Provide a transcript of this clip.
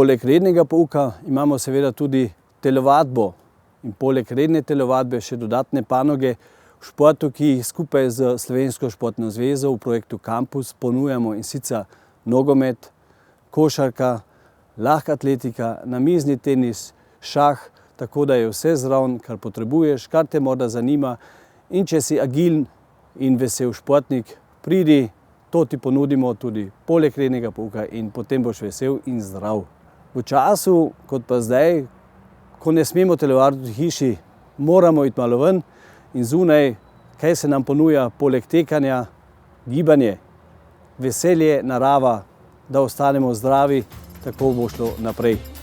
Poleg rednega pouka imamo seveda tudi telovadbo in poleg redne telovadbe še dodatne panoge v športu, ki jih skupaj z Slovensko športno zvezo v projektu Campus ponujamo, in sicer nogomet, košarka, lahka atletika, namizni tenis, šah, tako da je vse zraven, kar potrebuješ, kar te morda zanima. In če si agilen in vesel športnik, pridi, to ti ponudimo tudi poleg rednega pouka in potem boš vesel in zdrav. V času, kot pa zdaj, ko ne smemo telovaditi v hiši, moramo iti malo ven in zunaj, kaj se nam ponuja poleg tekanja, gibanje, veselje, narava, da ostanemo zdravi, tako bo šlo naprej.